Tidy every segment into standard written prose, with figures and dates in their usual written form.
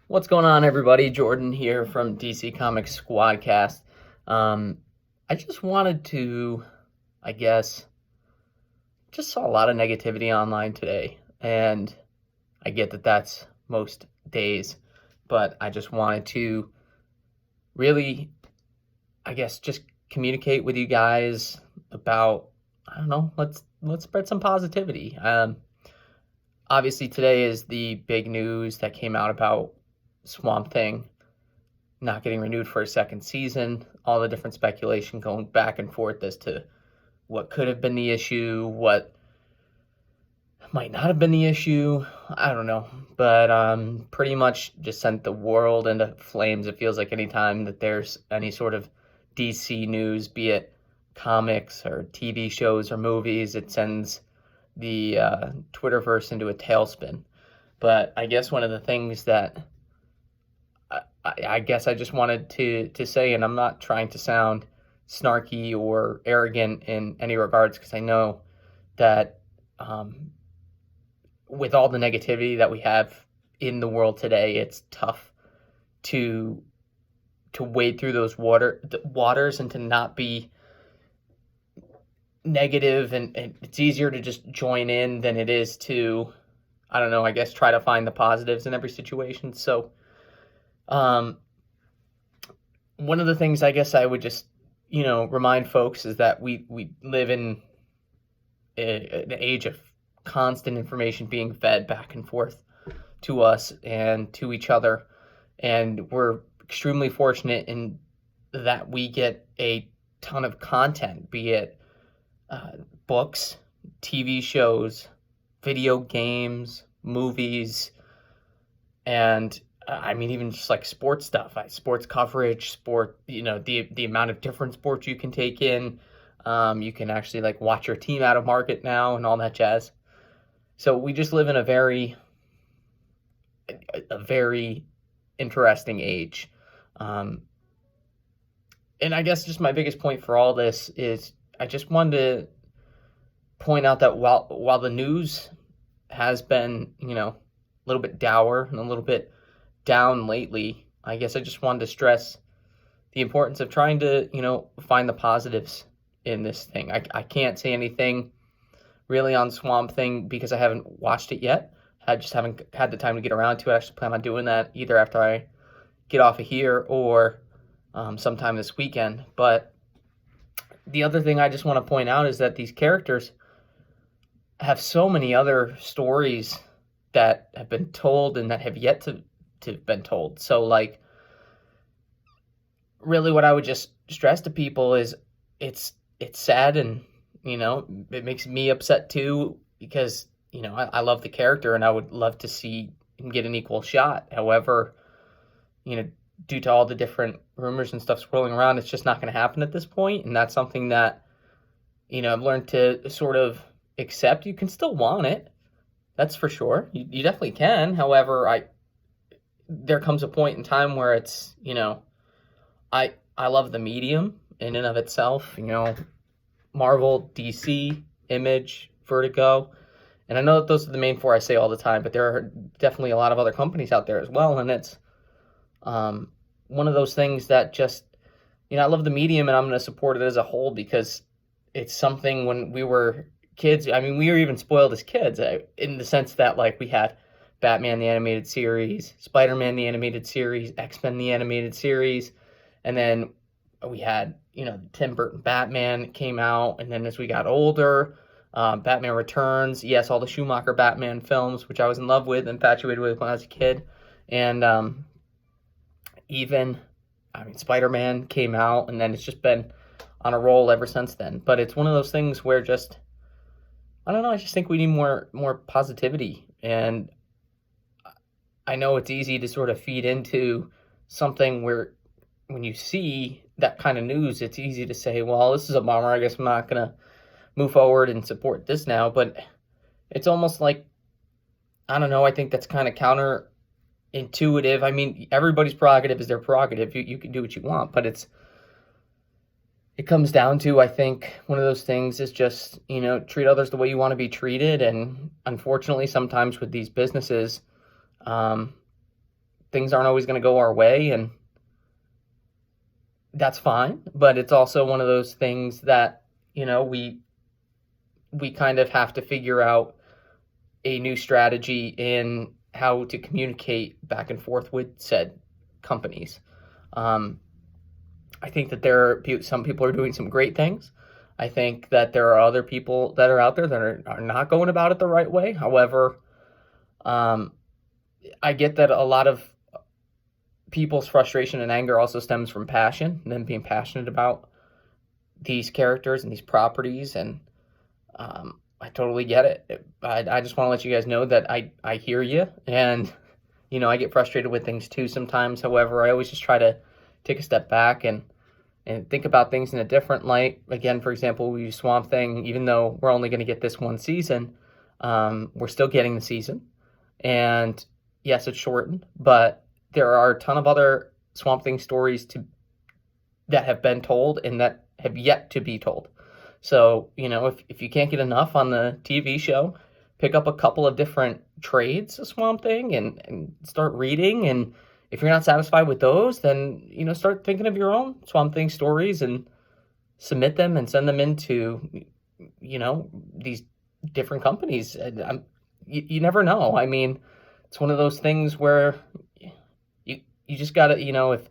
What's going on, everybody? Jordan here from DC Comics Squadcast. I just wanted to, I guess, just saw a lot of negativity online today, and I get that that's most days, but I just wanted to really, I guess, just communicate with you guys about, I don't know, let's spread some positivity. Obviously today is the big news that came out about Swamp Thing not getting renewed for a second season, all the different speculation going back and forth as to what could have been the issue, what might not have been the issue. I don't know, but pretty much just sent the world into flames. It feels like anytime that there's any sort of DC news, be it comics or TV shows or movies, it sends the Twitterverse into a tailspin. But I guess one of the things that I guess I just wanted to say, and I'm not trying to sound snarky or arrogant in any regards, because I know that with all the negativity that we have in the world today, it's tough to wade through those waters and to not be negative, and it's easier to just join in than it is to, I don't know, I guess try to find the positives in every situation. So one of the things I guess I would just, remind folks is that we live in an age of constant information being fed back and forth to us and to each other. And we're extremely fortunate in that we get a ton of content, be it books, TV shows, video games, movies, and I mean, even just like sports stuff, sports coverage, the amount of different sports you can take in. You can actually like watch your team out of market now and all that jazz. So we just live in a very interesting age. And I guess just my biggest point for all this is I just wanted to point out that while the news has been, a little bit dour and a little bit down lately, I guess I just wanted to stress the importance of trying to, find the positives in this thing. I can't say anything really on Swamp Thing because I haven't watched it yet. I just haven't had the time to get around to it. I actually plan on doing that either after I get off of here or sometime this weekend. But the other thing I just want to point out is that these characters have so many other stories that have been told and that have yet to have been told. So, like, really what I would just stress to people is it's sad, and, it makes me upset too because, I love the character and I would love to see him get an equal shot. However, due to all the different rumors and stuff swirling around, it's just not going to happen at this point. And that's something that, I've learned to sort of accept. You can still want it. That's for sure. You definitely can. However, there comes a point in time where it's, I love the medium in and of itself, Marvel, DC, Image, Vertigo. And I know that those are the main four I say all the time, but there are definitely a lot of other companies out there as well. And it's one of those things that just, I love the medium and I'm going to support it as a whole because it's something when we were kids. I mean, we were even spoiled as kids in the sense that, like, we had Batman the animated series, Spider-Man the animated series, X-Men the animated series, and then we had, Tim Burton Batman came out, and then as we got older, Batman Returns, yes, all the Schumacher Batman films, which I was in love with, infatuated with when I was a kid, and Spider-Man came out, and then it's just been on a roll ever since then. But it's one of those things where just, I don't know, I just think we need more positivity. And I know it's easy to sort of feed into something where when you see that kind of news, it's easy to say, well, this is a bummer. I guess I'm not going to move forward and support this now. But it's almost like, I don't know, I think that's kind of counterintuitive. I mean, everybody's prerogative is their prerogative. You can do what you want, but it comes down to, I think, one of those things is just, treat others the way you want to be treated. And unfortunately, sometimes with these businesses, things aren't always going to go our way, and that's fine. But it's also one of those things that, we kind of have to figure out a new strategy in how to communicate back and forth with said companies. I think that some people are doing some great things. I think that there are other people that are out there that are not going about it the right way. However, I get that a lot of people's frustration and anger also stems from passion, and them being passionate about these characters and these properties, and I totally get it. I just want to let you guys know that I hear you, and I get frustrated with things too sometimes. However, I always just try to take a step back and think about things in a different light. Again, for example, we use Swamp Thing. Even though we're only going to get this one season, we're still getting the season, and yes, it's shortened, but there are a ton of other Swamp Thing stories that have been told and that have yet to be told. So, if you can't get enough on the TV show, pick up a couple of different trades of Swamp Thing and start reading. And if you're not satisfied with those, then, start thinking of your own Swamp Thing stories and submit them and send them into, these different companies. You never know. I mean, it's one of those things where you just got to, if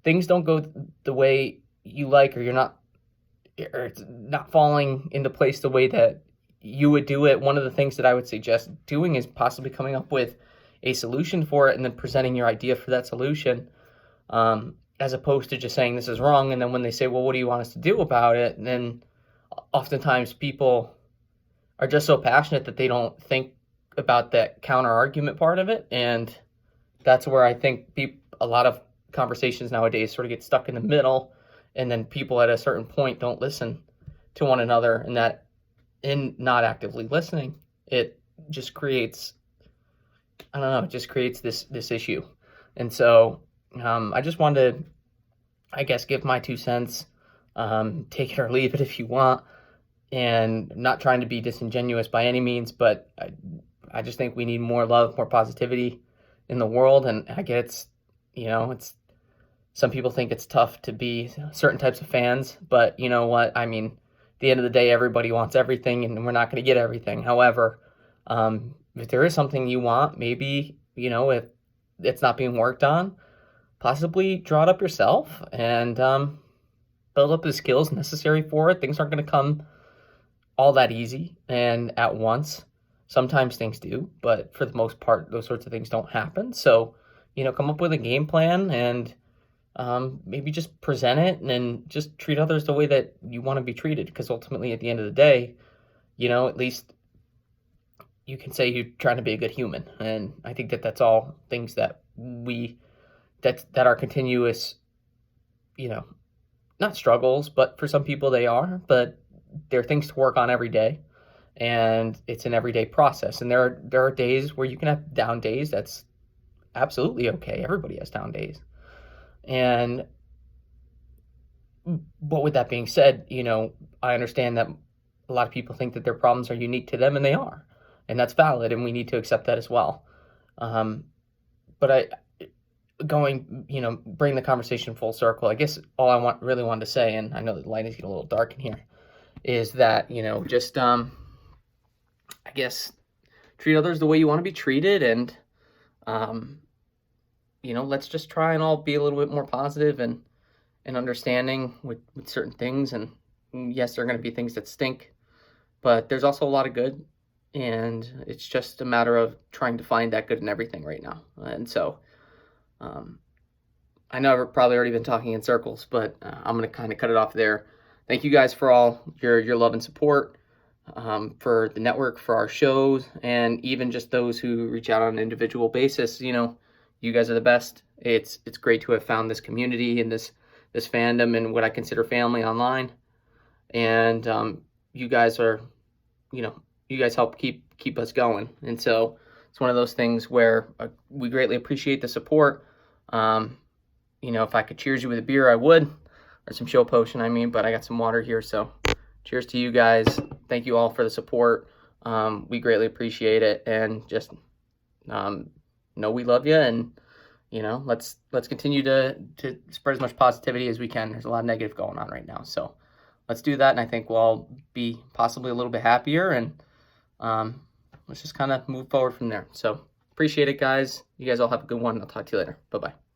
things don't go the way you like, or it's not falling into place the way that you would do it, one of the things that I would suggest doing is possibly coming up with a solution for it and then presenting your idea for that solution, as opposed to just saying this is wrong. And then when they say, well, what do you want us to do about it? And then oftentimes people are just so passionate that they don't think about that counter argument part of it. And that's where I think a lot of conversations nowadays sort of get stuck in the middle, and then people at a certain point don't listen to one another, and that in not actively listening, it just creates, I don't know, it just creates this issue. And so I just wanted to, I guess, give my 2 cents, take it or leave it if you want, and not trying to be disingenuous by any means, but I just think we need more love, more positivity in the world. And I get it's some people think it's tough to be certain types of fans, but you know what? I mean, at the end of the day, everybody wants everything, and we're not going to get everything. However, if there is something you want, maybe, if it's not being worked on, possibly draw it up yourself and build up the skills necessary for it. Things aren't going to come all that easy and at once. Sometimes things do, but for the most part, those sorts of things don't happen. So, come up with a game plan and maybe just present it, and then just treat others the way that you want to be treated. Because ultimately, at the end of the day, at least you can say you're trying to be a good human. And I think that that's all things that that are continuous, not struggles, but for some people they are, but they're things to work on every day. And it's an everyday process. And there are days where you can have down days. That's absolutely okay. Everybody has down days. And but with that being said, I understand that a lot of people think that their problems are unique to them, and they are. And that's valid, and we need to accept that as well. But bring the conversation full circle. I guess all I really wanted to say, and I know the light is getting a little dark in here, is that, just, I guess, treat others the way you want to be treated, and, let's just try and all be a little bit more positive and understanding with certain things. And yes, there are going to be things that stink, but there's also a lot of good, and it's just a matter of trying to find that good in everything right now. And so, I know I've probably already been talking in circles, but I'm going to kind of cut it off there. Thank you guys for all your love and support, for the network, for our shows, and even just those who reach out on an individual basis. You guys are the best. It's great to have found this community and this fandom and what I consider family online. And you guys are, you guys help keep us going. And so it's one of those things where we greatly appreciate the support. If I could cheers you with a beer, I would, or some show potion, but I got some water here. So cheers to you guys. Thank you all for the support. We greatly appreciate it. And just know we love you, and you know, let's continue to spread as much positivity as we can. There's a lot of negative going on right now, so let's do that, and I think we'll all be possibly a little bit happier, and let's just kind of move forward from there. So appreciate it, guys. You guys all have a good one. I'll talk to you later. Bye bye.